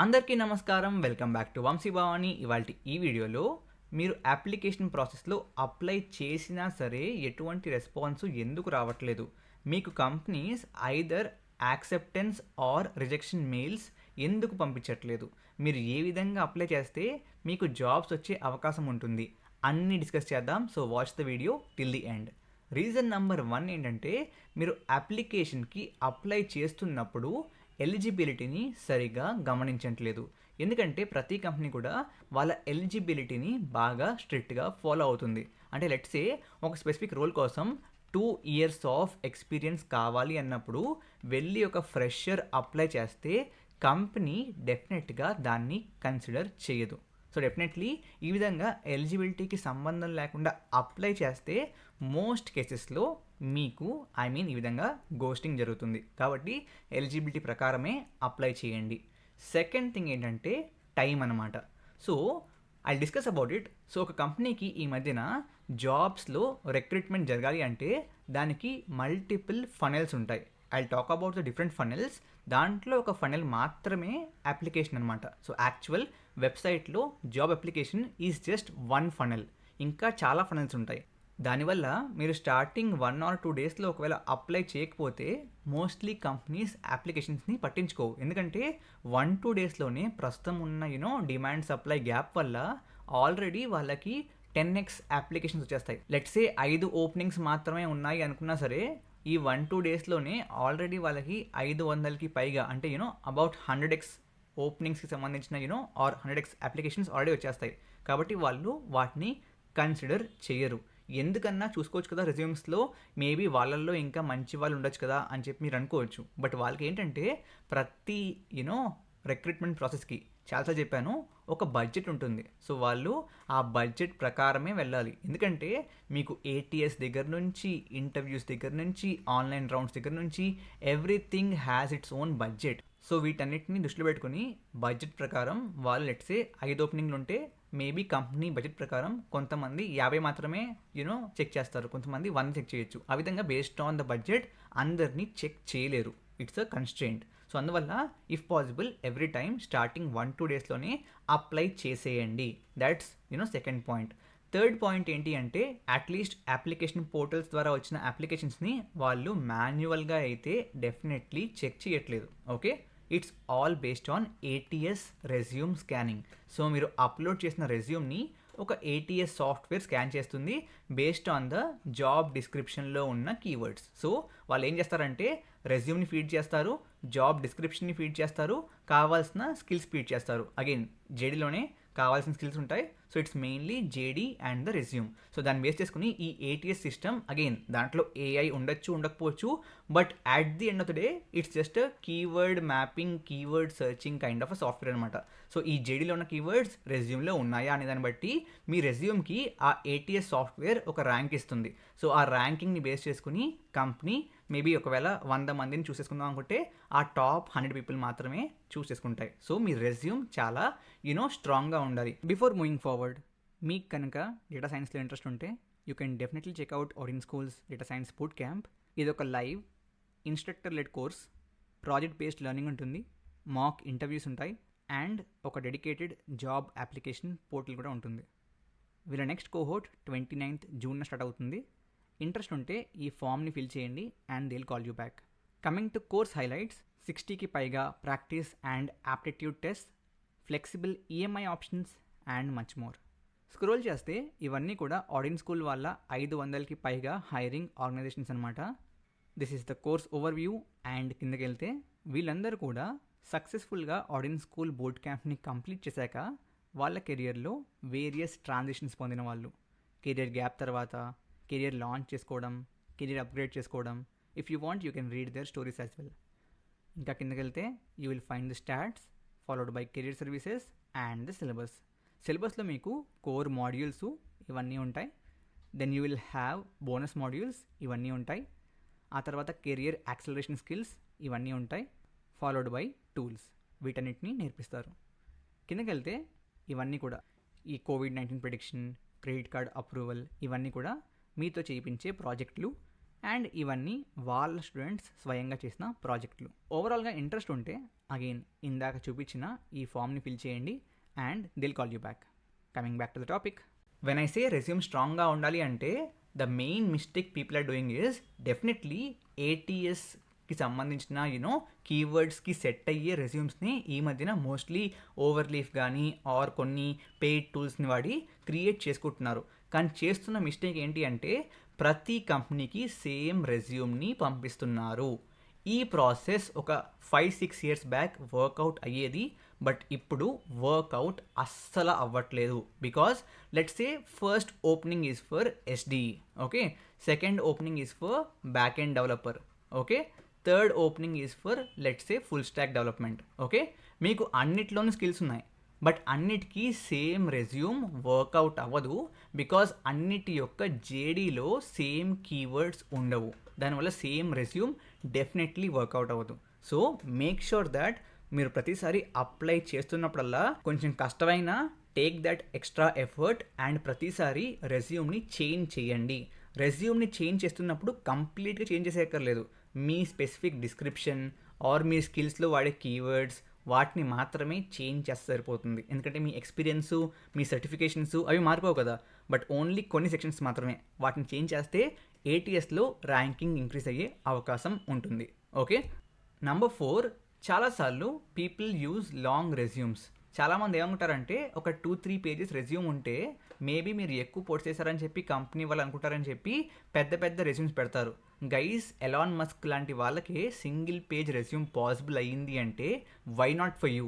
అందరికీ నమస్కారం. Welcome back to Vamshi Bhavani. ఇవాల్టి ఈ వీడియోలో మీరు అప్లికేషన్ ప్రాసెస్లో అప్లై చేసినా సరే ఎటువంటి రెస్పాన్స్ ఎందుకు రావట్లేదు, మీకు companies either acceptance or rejection mails ఎందుకు పంపించట్లేదు, మీరు ఏ విధంగా అప్లై చేస్తే మీకు జాబ్స్ వచ్చే అవకాశం ఉంటుంది అన్నీ డిస్కస్ చేద్దాం. So watch the video till the end. Reason number 1 ఏంటంటే, మీరు అప్లికేషన్కి అప్లై చేస్తున్నప్పుడు ఎలిజిబిలిటీని సరిగా గమనించట్లేదు. ఎందుకంటే ప్రతి కంపెనీ కూడా వాళ్ళ ఎలిజిబిలిటీని బాగా స్ట్రిక్ట్గా ఫాలో అవుతుంది. అంటే లెట్సే ఒక స్పెసిఫిక్ రోల్ కోసం 2 years ఆఫ్ ఎక్స్పీరియన్స్ కావాలి అన్నప్పుడు వెళ్ళి ఒక ఫ్రెషర్ అప్లై చేస్తే కంపెనీ డెఫినెట్గా దాన్ని కన్సిడర్ చేయదు. సో డెఫినెట్లీ ఈ విధంగా ఎలిజిబిలిటీకి సంబంధం లేకుండా అప్లై చేస్తే మోస్ట్ కేసెస్లో మీకు ఈ విధంగా గోస్టింగ్ జరుగుతుంది. కాబట్టి ఎలిజిబిలిటీ ప్రకారమే అప్లై చేయండి. సెకండ్ థింగ్ ఏంటంటే టైం అనమాట. So I discuss about it. So ఒక కంపెనీకి ఈ మధ్యన జాబ్స్లో రిక్రూట్మెంట్ జరగాలి అంటే దానికి మల్టిపుల్ ఫనెల్స్ ఉంటాయి. I talk about the different funnels. దాంట్లో ఒక ఫనెల్ మాత్రమే అప్లికేషన్ అనమాట. సో యాక్చువల్ వెబ్సైట్లో job application is just 1 funnel. ఇంకా చాలా ఫనెల్స్ ఉంటాయి. దానివల్ల మీరు స్టార్టింగ్ 1 or 2 డేస్లో ఒకవేళ అప్లై చేయకపోతే మోస్ట్లీ కంపెనీస్ అప్లికేషన్స్ని పట్టించుకోవు. ఎందుకంటే 1-2 డేస్లోనే ప్రస్తుతం ఉన్న డిమాండ్ సప్లై గ్యాప్ వల్ల ఆల్రెడీ వాళ్ళకి 10x అప్లికేషన్స్ వచ్చేస్తాయి. లెట్సే 5 ఓపెనింగ్స్ మాత్రమే ఉన్నాయి అనుకున్నా సరే ఈ 1-2 డేస్లోనే ఆల్రెడీ వాళ్ళకి 500కి పైగా అంటే అబౌట్ 100x ఓపెనింగ్స్కి సంబంధించిన ఆర్ 100x అప్లికేషన్స్ ఆల్రెడీ వచ్చేస్తాయి. కాబట్టి వాళ్ళు వాటిని కన్సిడర్ చేయరు. ఎందుకన్నా చూసుకోవచ్చు కదా, రెజ్యూమ్స్లో మేబీ వాళ్ళల్లో ఇంకా మంచి వాళ్ళు ఉండొచ్చు కదా అని చెప్పి మీరు అనుకోవచ్చు. బట్ వాళ్ళకి ఏంటంటే ప్రతి రిక్రూట్మెంట్ ప్రాసెస్కి చాలాసార్లు చెప్పాను, ఒక బడ్జెట్ ఉంటుంది. సో వాళ్ళు ఆ బడ్జెట్ ప్రకారమే వెళ్ళాలి. ఎందుకంటే మీకు ATS దగ్గర నుంచి, ఇంటర్వ్యూస్ దగ్గర నుంచి, ఆన్లైన్ రౌండ్స్ దగ్గర నుంచి everything has its own budget. So వీటన్నిటిని దృష్టిలో పెట్టుకుని బడ్జెట్ ప్రకారం వాళ్ళు లెట్సే 5 ఓపెనింగ్లు ఉంటే మేబీ కంపెనీ బడ్జెట్ ప్రకారం కొంతమంది 50 మాత్రమే చెక్ చేస్తారు, కొంతమంది 100 చెక్ చేయొచ్చు. ఆ విధంగా బేస్డ్ ఆన్ ద బడ్జెట్ అందరినీ చెక్ చేయలేరు. It's a constraint. సో అందువల్ల if possible every time starting 1-2 డేస్లోనే అప్లై చేసేయండి. That's second point. Third point ఏంటి అంటే, అట్లీస్ట్ అప్లికేషన్ పోర్టల్స్ ద్వారా వచ్చిన అప్లికేషన్స్ని వాళ్ళు మాన్యువల్గా అయితే డెఫినెట్లీ చెక్ చేయట్లేదు. Okay, it's all based on ATS resume scanning. So మీరు అప్లోడ్ చేసిన రెజ్యూమ్ని ఒక ATS సాఫ్ట్వేర్ స్కాన్ చేస్తుంది బేస్డ్ ఆన్ ద జాబ్ డిస్క్రిప్షన్లో ఉన్న కీవర్డ్స్. సో వాళ్ళు ఏం చేస్తారంటే రెజ్యూమ్ని ఫీడ్ చేస్తారు, జాబ్ డిస్క్రిప్షన్ని ఫీడ్ చేస్తారు, కావాల్సిన స్కిల్స్ ఫీడ్ చేస్తారు. అగైన్ జేడీలోనే కావాల్సిన స్కిల్స్ ఉంటాయి. So it's mainly JD and the resume. So దాన్ని బేస్ చేసుకుని ఈ ATS సిస్టమ్, అగైన్ దాంట్లో AI ఉండొచ్చు ఉండకపోవచ్చు, but at the end of the day it's just keyword mapping, keyword searching kind of a software అనమాట. So ఈ జేడీలో ఉన్న keywords రెజ్యూమ్లో ఉన్నాయా అనే దాన్ని బట్టి మీ రెజ్యూమ్కి ఆ ATS సాఫ్ట్వేర్ ఒక ర్యాంక్ ఇస్తుంది. సో ఆ ర్యాంకింగ్ని బేస్ చేసుకుని కంపెనీ మేబీ ఒకవేళ 100 మందిని చూస్ చేసుకుందాం అనుకుంటే ఆ టాప్ 100 పీపుల్ మాత్రమే చూస్ చేసుకుంటాయి. సో మీ రెజ్యూమ్ చాలా స్ట్రాంగ్గా ఉండాలి. బిఫోర్ మూవింగ్ ఫార్వర్డ్, మీకు కనుక డేటా సైన్స్లో ఇంట్రెస్ట్ ఉంటే you can definitely check out Odin schools data science boot camp. ఇది ఒక live instructor led course, project based learning ఉంటుంది, మాక్ ఇంటర్వ్యూస్ ఉంటాయి అండ్ ఒక డెడికేటెడ్ జాబ్ అప్లికేషన్ పోర్టల్ కూడా ఉంటుంది. వీళ్ళ next cohort 29th June start అవుతుంది. ఇంట్రెస్ట్ ఉంటే ఈ ఫామ్ని ఫిల్ చేయండి and they will call you back. Coming to course highlights, 60కి పైగా practice and aptitude test, flexible EMI options and much more. Scroll చేస్తే ఇవన్నీ కూడా ఆడియన్ స్కూల్ వాళ్ళ 500కి పైగా హైరింగ్ ఆర్గనైజేషన్స్ అనమాట. This is the course overview. And కిందకి వెళ్తే వీళ్ళందరూ కూడా సక్సెస్ఫుల్గా ఆడియన్ స్కూల్ బూట్ క్యాంప్ని కంప్లీట్ చేశాక వాళ్ళ కెరియర్లో వేరియస్ ట్రాన్సిషన్స్ పొందిన వాళ్ళు. కెరియర్ గ్యాప్ తర్వాత కెరియర్ లాంచ్ చేసుకోవడం, కెరియర్ అప్గ్రేడ్ చేసుకోవడం. If you want you can read their stories as well. ఇంకా కిందకి వెళ్తే you will find the stats followed by career services and the syllabus. సిలబస్లో మీకు కోర్ మాడ్యూల్స్ ఇవన్నీ ఉంటాయి. Then you will have bonus modules ఇవన్నీ ఉంటాయి. ఆ తర్వాత కెరియర్ యాక్సలరేషన్ స్కిల్స్ ఇవన్నీ ఉంటాయి, ఫాలోడ్ బై టూల్స్. వీటన్నిటిని నేర్పిస్తారు. కిందకి వెళ్తే ఇవన్నీ కూడా ఈ COVID-19 prediction, credit card approval ఇవన్నీ కూడా మీతో చేయించే ప్రాజెక్టులు. అండ్ ఇవన్నీ వాళ్ళ స్టూడెంట్స్ స్వయంగా చేసిన ప్రాజెక్టులు. ఓవరాల్గా ఇంట్రెస్ట్ ఉంటే అగైన్ ఇందాక చూపించిన ఈ ఫామ్ని ఫిల్ చేయండి and they'll call you back. Coming back to the topic, when I say resume స్ట్రాంగ్గా ఉండాలి అంటే the main mistake people are doing is definitely ATSకి సంబంధించిన కీవర్డ్స్కి సెట్ అయ్యే రెజ్యూమ్స్ని ఈ మధ్యన మోస్ట్లీ ఓవర్లీఫ్ కానీ ఆర్ కొన్ని పెయిడ్ టూల్స్ని వాడి క్రియేట్ చేసుకుంటున్నారు. కానీ చేస్తున్న మిస్టేక్ ఏంటి అంటే ప్రతి కంపెనీకి సేమ్ రెజ్యూమ్ని పంపిస్తున్నారు. ఈ ప్రాసెస్ ఒక 5-6 years బ్యాక్ వర్కౌట్ అయ్యేది, బట్ ఇప్పుడు వర్కౌట్ అస్సలు అవ్వట్లేదు. Because let's say first opening is for SDE, okay, second opening is for back end developer, okay, third opening is for let's say full stack development, okay. మీకు అన్నిట్లోనూ skills ఉన్నాయి, but అన్నిటికీ same resume work out అవ్వదు. Because అన్నిటి యొక్క JDలో same keywords ఉండవు, దానివల్ల same resume definitely work out అవ్వదు. సో మేక్ షూర్ దాట్ మీరు ప్రతిసారి అప్లై చేస్తున్నప్పుడల్లా కొంచెం కష్టమైన take that extra effort and ప్రతిసారి రెజ్యూమ్ని చేంజ్ చేయండి. రెజ్యూమ్ని చేంజ్ చేస్తున్నప్పుడు కంప్లీట్గా చేంజ్ చేసేయక్కర్లేదు. మీ స్పెసిఫిక్ డిస్క్రిప్షన్ ఆర్ మీ స్కిల్స్లో వాడే కీవర్డ్స్ వాటిని మాత్రమే చేంజ్ చేస్తే సరిపోతుంది. ఎందుకంటే మీ ఎక్స్పీరియన్సు, మీ సర్టిఫికేషన్స్ అవి మారిపోవు కదా, బట్ ఓన్లీ కొన్ని సెక్షన్స్ మాత్రమే. వాటిని చేంజ్ చేస్తే ATSలో ర్యాంకింగ్ ఇంక్రీజ్ అయ్యే అవకాశం ఉంటుంది, ఓకే. నెంబర్ 4, చాలాసార్లు పీపుల్ యూజ్ లాంగ్ రెజ్యూమ్స్. చాలామంది ఏమనుకుంటారంటే ఒక 2-3 pages రెజ్యూమ్ ఉంటే మేబీ మీరు ఎక్కువ పోస్ట్ చేశారని చెప్పి కంపెనీ వాళ్ళు అనుకుంటారని చెప్పి పెద్ద పెద్ద రెజ్యూమ్స్ పెడతారు. గైస్, ఎలాన్ మస్క్ లాంటి వాళ్ళకే సింగిల్ పేజ్ రెజ్యూమ్ పాసిబుల్ అయ్యింది అంటే వై నాట్ ఫర్ యూ?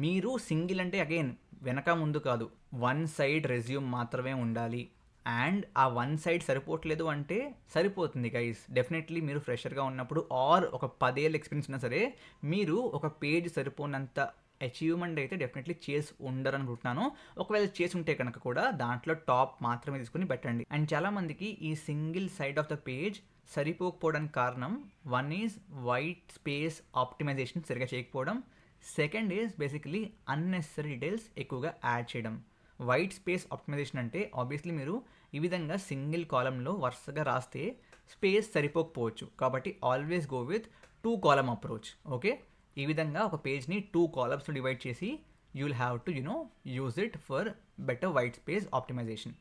మీరు సింగిల్ అంటే అగైన్ వెనక ముందు కాదు, 1 side రెజ్యూమ్ మాత్రమే ఉండాలి. అండ్ ఆ 1 side సరిపోవట్లేదు అంటే సరిపోతుంది గైస్. డెఫినెట్లీ మీరు ఫ్రెషర్గా ఉన్నప్పుడు ఆర్ ఒక 10 ఏళ్ళ ఎక్స్పీరియన్స్ ఉన్నా సరే మీరు ఒక పేజ్ సరిపోనంత అచీవ్మెంట్ అయితే డెఫినెట్లీ చేసి ఉండరనుకుంటున్నాను. ఒకవేళ చేసి ఉంటే కనుక కూడా దాంట్లో టాప్ మాత్రమే తీసుకుని పెట్టండి. అండ్ చాలామందికి ఈ single side of the page సరిపోకపోవడానికి కారణం 1 ఈజ్ వైట్ స్పేస్ ఆప్టిమైజేషన్ సరిగా చేయకపోవడం, second is basically unnecessary details ఎక్కువగా యాడ్ చేయడం. వైట్ స్పేస్ ఆప్టిమైజేషన్ అంటే ఆబ్వియస్లీ మీరు ఈ విధంగా సింగిల్ కాలంలో వరుసగా రాస్తే స్పేస్ సరిపోకపోవచ్చు, కాబట్టి always go with 2 column approach, okay. ఈ విధంగా ఒక పేజ్ని 2 columnsలో డివైడ్ చేసి you will have to use it for better white space optimisation,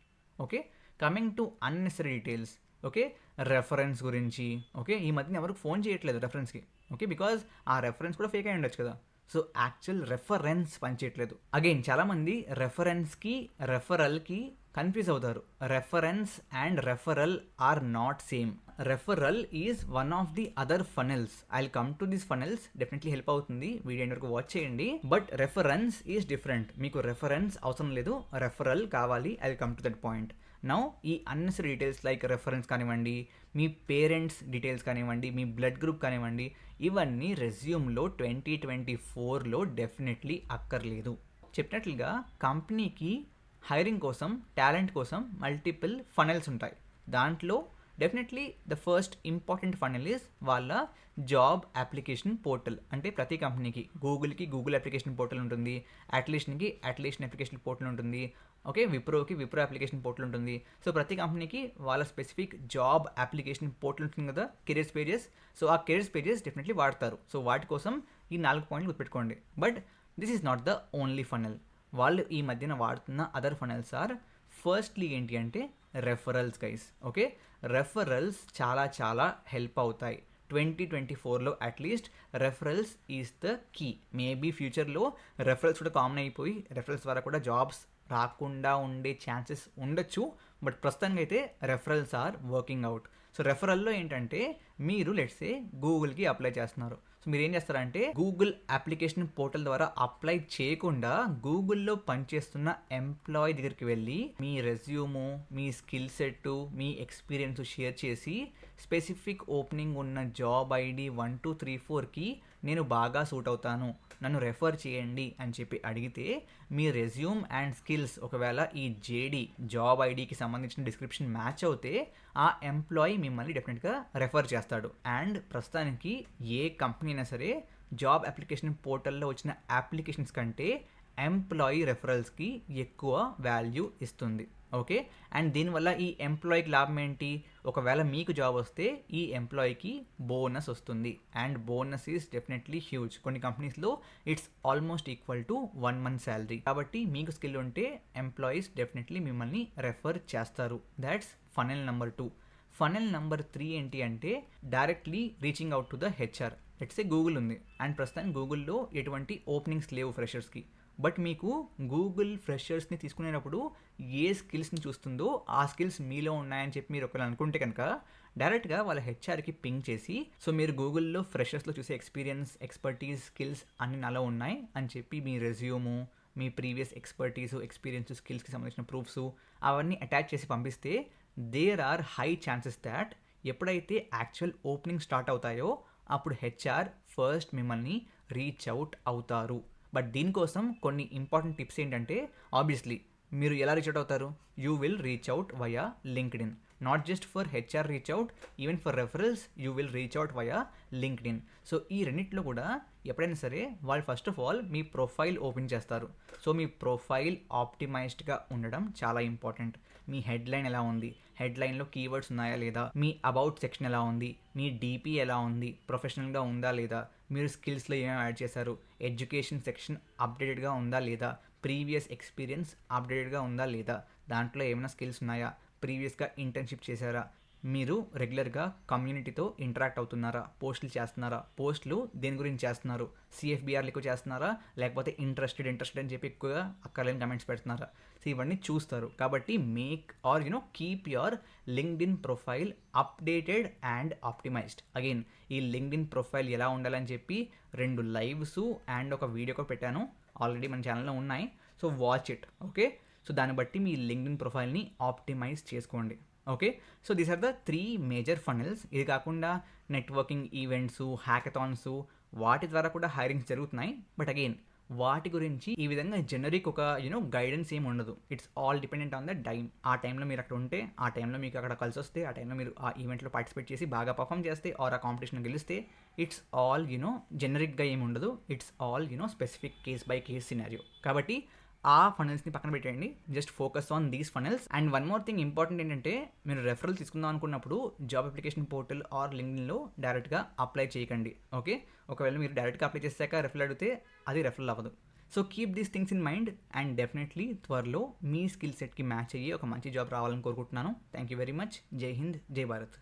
okay. Coming to unnecessary details, okay, reference గురించి, ఓకే. ఈ మధ్యన ఎవరికి ఫోన్ చేయట్లేదు రెఫరెన్స్కి, ఓకే, బికాజ్ ఆ రెఫరెన్స్ కూడా ఫేక్ అయి ఉండొచ్చు కదా. సో యాక్చువల్ రెఫరెన్స్ పనిచేయట్లేదు. అగైన్ చాలామంది రెఫరెన్స్కి రెఫరల్కి కన్ఫ్యూజ్ అవుతారు. Reference and referral are not same. Referral is one of the other funnels. I will come to this funnels, definitely help అవుతుంది, వీడియో ఎండ్ వరకు వాచ్ చేయండి. But reference is different. మీకు reference అవసరం లేదు, రెఫరల్ కావాలి. I will come to that point. Now ఈ unnecessary details like reference కానివ్వండి, మీ పేరెంట్స్ డీటెయిల్స్ కానివ్వండి, మీ బ్లడ్ గ్రూప్ కానివ్వండి, ఇవన్నీ రెజ్యూమ్లో 2024లో డెఫినెట్లీ అక్కర్లేదు. చెప్పినట్లుగా కంపెనీకి హైరింగ్ కోసం, టాలెంట్ కోసం మల్టిపుల్ ఫనెల్స్ ఉంటాయి. దాంట్లో definitely the first important funnel is వాళ్ళ జాబ్ అప్లికేషన్ పోర్టల్. అంటే ప్రతి కంపెనీకి గూగుల్కి గూగుల్ అప్లికేషన్ పోర్టల్ ఉంటుంది, అట్లీషన్కి అట్లీషన్ అప్లికేషన్ పోర్టల్ ఉంటుంది, ఓకే, విప్రోకి విప్రో అప్లికేషన్ పోర్టల్ ఉంటుంది. సో ప్రతి కంపెనీకి వాళ్ళ స్పెసిఫిక్ జాబ్ అప్లికేషన్ పోర్టల్ ఉంటుంది కదా, కెరీర్స్ పేజెస్. సో ఆ కెరీర్స్ పేజెస్ డెఫినెట్లీ వాడతారు. సో వాటి కోసం ఈ 4 పాయింట్లు గుర్తుపెట్టుకోండి. But this is not the only funnel. వాళ్ళు ఈ మధ్యన వాడుతున్న అదర్ ఫనెల్స్ ఆర్, ఫస్ట్లీ ఏంటి అంటే రెఫరల్స్ గైస్, ఓకే. రెఫరల్స్ చాలా చాలా హెల్ప్ అవుతాయి. 2024లో at least referrals is the key. Maybe ఫ్యూచర్లో రెఫరల్స్ కూడా కామన్ అయిపోయి రెఫరల్స్ ద్వారా కూడా జాబ్స్ రాకుండా ఉండే ఛాన్సెస్ ఉండొచ్చు. బట్ ప్రస్తుతానికి అయితే referrals are working out. So రెఫరల్లో ఏంటంటే మీరు లెట్సే గూగుల్కి అప్లై చేస్తున్నారు. సో మీరు ఏం చేస్తారంటే గూగుల్ అప్లికేషన్ పోర్టల్ ద్వారా అప్లై చేయకుండా గూగుల్లో పనిచేస్తున్న ఎంప్లాయీ దగ్గరికి వెళ్ళి మీ రెజ్యూము, మీ స్కిల్ సెట్, మీ ఎక్స్పీరియన్స్ షేర్ చేసి స్పెసిఫిక్ ఓపెనింగ్ ఉన్న జాబ్ ID 1 2 3 4కి నేను బాగా సూట్ అవుతాను, నన్ను రెఫర్ చేయండి అని చెప్పి అడిగితే మీ రెజ్యూమ్ అండ్ స్కిల్స్ ఒకవేళ ఈ జాబ్ ఐడికి సంబంధించిన డిస్క్రిప్షన్ మ్యాచ్ అవుతే ఆ ఎంప్లాయీ మిమ్మల్ని డెఫినెట్గా రెఫర్ చేస్తాడు. అండ్ ప్రస్తుతానికి ఏ కంపెనీ అయినా సరే జాబ్ అప్లికేషన్ పోర్టల్లో వచ్చిన అప్లికేషన్స్ కంటే ఎంప్లాయీ రెఫరల్స్కి ఎక్కువ వాల్యూ ఇస్తుంది. ఓకే. అండ్ దీనివల్ల ఈ ఎంప్లాయీకి లాభం ఏంటి? ఒకవేళ మీకు జాబ్ వస్తే ఈ ఎంప్లాయీకి బోనస్ వస్తుంది. And bonus is definitely huge. కొన్ని కంపెనీస్లో it's almost equal to 1 month salary. కాబట్టి మీకు స్కిల్ ఉంటే ఎంప్లాయీస్ డెఫినెట్లీ మిమ్మల్ని రెఫర్ చేస్తారు. That's funnel number 2. Funnel number 3 ఏంటి అంటే directly reaching out to the HR. Let's say Google ఉంది అండ్ ప్రస్తుతం గూగుల్లో ఎటువంటి ఓపెనింగ్స్ లేవు ఫ్రెషర్స్కి. బట్ మీకు గూగుల్ ఫ్రెషర్స్ని తీసుకునేటప్పుడు ఏ స్కిల్స్ని చూస్తుందో ఆ స్కిల్స్ మీలో ఉన్నాయని చెప్పి మీరు ఒకవేళ అనుకుంటే కనుక డైరెక్ట్గా వాళ్ళ హెచ్ఆర్కి పింగ్ చేసి, సో మీరు గూగుల్లో ఫ్రెషర్స్లో చూసే ఎక్స్పీరియన్స్, ఎక్స్పర్టీస్, స్కిల్స్ అన్ని నాలో ఉన్నాయి అని చెప్పి మీ రెజ్యూము, మీ ప్రీవియస్ ఎక్స్పర్టీసు, ఎక్స్పీరియన్స్, స్కిల్స్కి సంబంధించిన ప్రూఫ్స్ అవన్నీ అటాచ్ చేసి పంపిస్తే there are high chances that ఎప్పుడైతే యాక్చువల్ ఓపెనింగ్ స్టార్ట్ అవుతాయో అప్పుడు హెచ్ఆర్ ఫస్ట్ మిమ్మల్ని రీచ్ అవుట్ అవుతారు. బట్ దీనికోసం కొన్ని ఇంపార్టెంట్ టిప్స్ ఏంటంటే, ఆబ్వియస్లీ మీరు ఎలా రీచ్ అవుట్ అవుతారు? You will reach out via LinkedIn. Not just for HR reach out, even for referrals you will reach out via LinkedIn. So ఈ రెండిట్లో కూడా ఎప్పుడైనా సరే వాళ్ళు first of all me profile open చేస్తారు. సో మీ profile ఆప్టిమైజ్డ్గా ఉండడం చాలా ఇంపార్టెంట్. మీ headline ఎలా ఉంది, హెడ్లైన్లో కీవర్డ్స్ ఉన్నాయా లేదా, మీ అబౌట్ సెక్షన్ ఎలా ఉంది, మీ డీపీ ఎలా ఉంది, ప్రొఫెషనల్గా ఉందా లేదా, మీరు స్కిల్స్లో ఏమేమి యాడ్ చేశారు, ఎడ్యుకేషన్ సెక్షన్ అప్డేటెడ్గా ఉందా లేదా, ప్రీవియస్ ఎక్స్పీరియన్స్ అప్డేటెడ్గా ఉందా లేదా, దాంట్లో ఏమైనా స్కిల్స్ ఉన్నాయా, ప్రీవియస్గా ఇంటర్న్షిప్ చేశారా, మీరు రెగ్యులర్గా కమ్యూనిటీతో ఇంటరాక్ట్ అవుతున్నారా, పోస్టులు చేస్తున్నారా, పోస్టులు దేని గురించి చేస్తున్నారు, సిఎఫ్బిఆర్లు ఎక్కువ చేస్తున్నారా లేకపోతే ఇంట్రెస్టెడ్ అని చెప్పి ఎక్కువగా అక్కర్లేని కమెంట్స్ పెడుతున్నారా. సో ఇవన్నీ చూస్తారు. కాబట్టి make or keep your LinkedIn profile updated and optimised. Again ఈ లింక్డ్ఇన్ ప్రొఫైల్ ఎలా ఉండాలని చెప్పి 2 లైవ్స్ అండ్ ఒక వీడియో కూడా పెట్టాను, ఆల్రెడీ మన ఛానల్లో ఉన్నాయి. So watch it. Okay. So దాన్ని బట్టి మీ లింక్డ్ఇన్ ప్రొఫైల్ని ఆప్టిమైజ్ చేసుకోండి. Okay. So these are the 3 major funnels. ఇది కాకుండా నెట్వర్కింగ్ ఈవెంట్స్, హ్యాకథాన్స్ వాటి ద్వారా కూడా హైరింగ్స్ జరుగుతున్నాయి. బట్ అగైన్ వాటి గురించి ఈ విధంగా జనరిక్ ఒక గైడెన్స్ ఏమి ఉండదు. It's all dependent on the time. ఆ టైంలో మీరు అక్కడ ఉంటే, ఆ టైంలో మీకు అక్కడ కలిసి వస్తే, ఆ టైంలో మీరు ఆ ఈవెంట్లో పార్టిసిపేట్ చేసి బాగా పర్ఫామ్ చేస్తే ఆర్ ఆ కాంపిటీషన్ గెలిస్తే ఇట్స్ ఆల్ జనరిక్గా ఏమి ఉండదు. It's all specific case by case scenario. కాబట్టి ఆ ఫనల్స్ని పక్కన పెట్టండి. Just focus on these funnels. And one more thing important ఏంటంటే, మీరు రెఫరల్ తీసుకుందాం అనుకున్నప్పుడు జాబ్ అప్లికేషన్ పోర్టల్ ఆర్ లింక్డ్ఇన్లో డైరెక్ట్గా అప్లై చేయకండి. ఓకే. ఒకవేళ మీరు డైరెక్ట్గా అప్లై చేశాక రెఫరల్ అడిగితే అది రెఫరల్ అవ్వదు. So keep these things in mind and definitely త్వరలో మీ స్కిల్ సెట్కి మ్యాచ్ అయ్యి ఒక మంచి జాబ్ రావాలని కోరుకుంటున్నాను. Thank you very much. జై హింద్, జై భారత్.